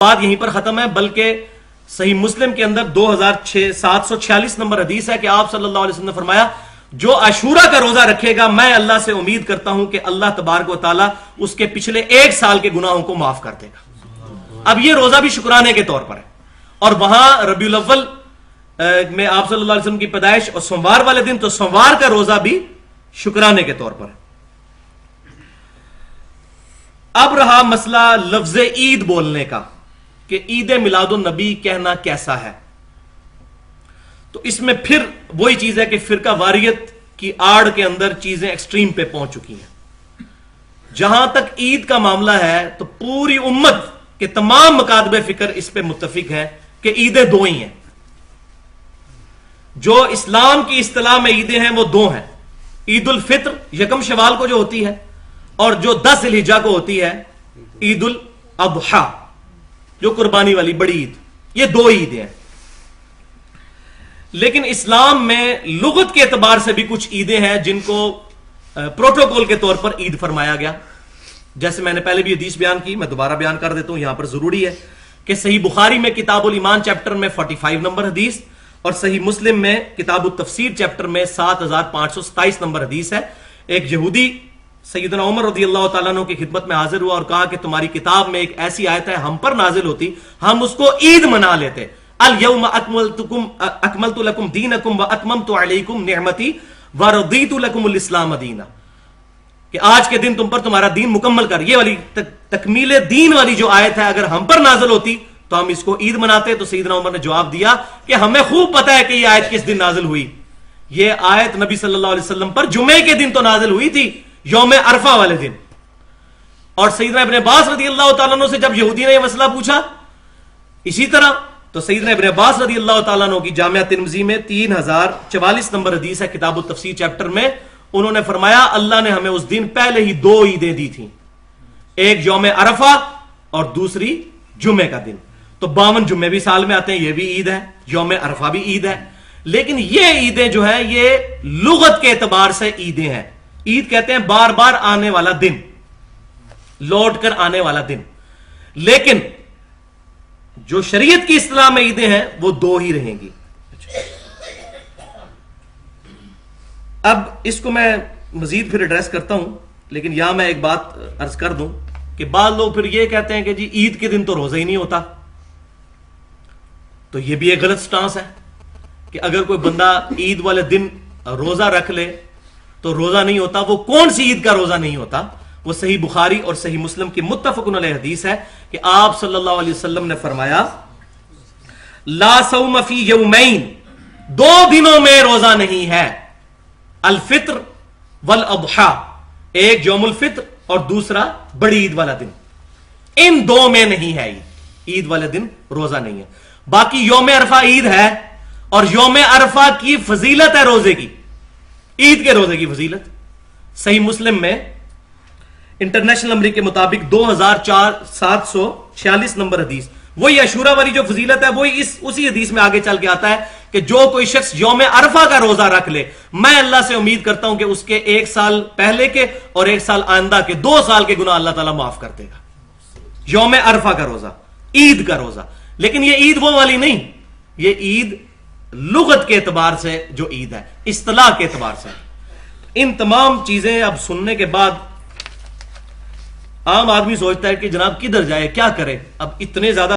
بات یہیں پر ختم ہے، بلکہ صحیح مسلم کے اندر 2746 نمبر حدیث ہے کہ آپ صلی اللہ علیہ وسلم نے فرمایا جو عاشورہ کا روزہ رکھے گا میں اللہ سے امید کرتا ہوں کہ اللہ تبارک و تعالیٰ اس کے پچھلے 1 سال کے گناہوں کو معاف کر دے گا۔ اب یہ روزہ بھی شکرانے کے طور پر ہے، اور وہاں ربیع الاول میں آپ صلی اللہ علیہ وسلم کی پیدائش اور سوموار والے دن، تو سوموار کا روزہ بھی شکرانے کے طور پر ہے۔ اب رہا مسئلہ لفظ عید بولنے کا کہ عید میلاد النبی کہنا کیسا ہے، تو اس میں پھر وہی چیز ہے کہ فرقہ واریت کی آڑ کے اندر چیزیں ایکسٹریم پہ پہنچ چکی ہیں۔ جہاں تک عید کا معاملہ ہے تو پوری امت کے تمام مکاتب فکر اس پہ متفق ہیں کہ عیدیں 2 ہی ہیں۔ جو اسلام کی اصطلاح میں عیدیں ہیں وہ 2 ہیں، عید الفطر 1 شوال کو جو ہوتی ہے، اور جو 10 ذی الحجہ کو ہوتی ہے عید الاضحیٰ جو قربانی والی بڑی عید۔ یہ 2 عیدیں ہیں، لیکن اسلام میں لغت کے اعتبار سے بھی کچھ عیدیں ہیں جن کو پروٹوکول کے طور پر عید فرمایا گیا۔ جیسے میں نے پہلے بھی حدیث بیان کی، میں دوبارہ بیان کر دیتا ہوں، یہاں پر ضروری ہے کہ صحیح بخاری میں کتاب الایمان چیپٹر میں 45 نمبر حدیث، اور صحیح مسلم میں کتاب التفسیر چیپٹر میں 7527 نمبر حدیث ہے۔ ایک یہودی سیدنا عمر رضی اللہ تعالیٰ عنہ کی خدمت میں حاضر ہوا اور کہا کہ تمہاری کتاب میں ایک ایسی آیت ہے، ہم پر نازل ہوتی ہم اس کو عید منا لیتے، اليوم اکملت لکم دینکم واتممت علیکم نعمتی ورضیت لکم الاسلام دینا، کہ آج کے دن تم پر تمہارا دین مکمل کر۔ یہ والی تکمیل دین والی جو آیت ہے اگر ہم پر نازل ہوتی تو ہم اس کو عید مناتے۔ تو سیدنا عمر نے جواب دیا کہ ہمیں خوب پتا ہے کہ یہ آیت کس دن نازل ہوئی۔ یہ آیت نبی صلی اللہ علیہ وسلم پر جمعے کے دن تو نازل ہوئی تھی، یوم عرفہ والے دن۔ اور سیدنا ابن عباس رضی اللہ تعالیٰ عنہ سے جب یہودی نے یہ مسئلہ پوچھا اسی طرح، تو سیدنا ابن عباس رضی اللہ تعالیٰ عنہ کی جامعہ ترمذی میں 3044 نمبر حدیث ہے کتاب التفسیر چیپٹر میں، انہوں نے فرمایا اللہ نے ہمیں اس دن پہلے ہی 2 عیدیں دی تھیں، ایک یوم عرفہ اور دوسری جمعے کا دن۔ تو 52 جمعے بھی سال میں آتے ہیں، یہ بھی عید ہے، یوم عرفہ بھی عید ہے، لیکن یہ عیدیں جو ہیں یہ لغت کے اعتبار سے عیدیں ہیں۔ عید کہتے ہیں بار بار آنے والا دن، لوٹ کر آنے والا دن، لیکن جو شریعت کی اصطلاح میں عیدیں ہیں وہ 2 ہی رہیں گی۔ اب اس کو میں مزید پھر ایڈریس کرتا ہوں، لیکن یہاں میں ایک بات عرض کر دوں کہ بعض لوگ پھر یہ کہتے ہیں کہ جی عید کے دن تو روزہ ہی نہیں ہوتا، تو یہ بھی ایک غلط سٹانس ہے کہ اگر کوئی بندہ عید والے دن روزہ رکھ لے تو روزہ نہیں ہوتا۔ وہ کون سی عید کا روزہ نہیں ہوتا؟ وہ صحیح بخاری اور صحیح مسلم کی متفقن علیہ حدیث ہے کہ آپ صلی اللہ علیہ وسلم نے فرمایا لا صوم فی یومین، 2 دنوں میں روزہ نہیں ہے، الفطر والاضحیٰ، ایک یوم الفطر اور دوسرا بڑی عید والا دن، ان 2 میں نہیں ہے عید والے دن روزہ نہیں ہے۔ باقی یوم عرفہ عید ہے، اور یوم عرفہ کی فضیلت ہے روزے کی، عید کے روزے کی فضیلت۔ صحیح مسلم میں انٹرنیشنل نمبر کے مطابق 2746 نمبر حدیث، وہی عاشورہ والی جو فضیلت ہے وہی اسی حدیث میں آگے چل کے آتا ہے کہ جو کوئی شخص یوم عرفہ کا روزہ رکھ لے میں اللہ سے امید کرتا ہوں کہ اس کے 1 سال پہلے کے اور 1 سال آئندہ کے 2 سال کے گناہ اللہ تعالیٰ معاف کر دے گا۔ یوم عرفہ کا روزہ، عید کا روزہ، لیکن یہ عید وہ والی نہیں، یہ عید لغت کے اعتبار سے جو عید ہے، اصطلاح کے اعتبار سے۔ ان تمام چیزیں اب سننے کے بعد عام آدمی سوچتا ہے کہ جناب کدھر جائے، کیا کرے؟ اب اتنے زیادہ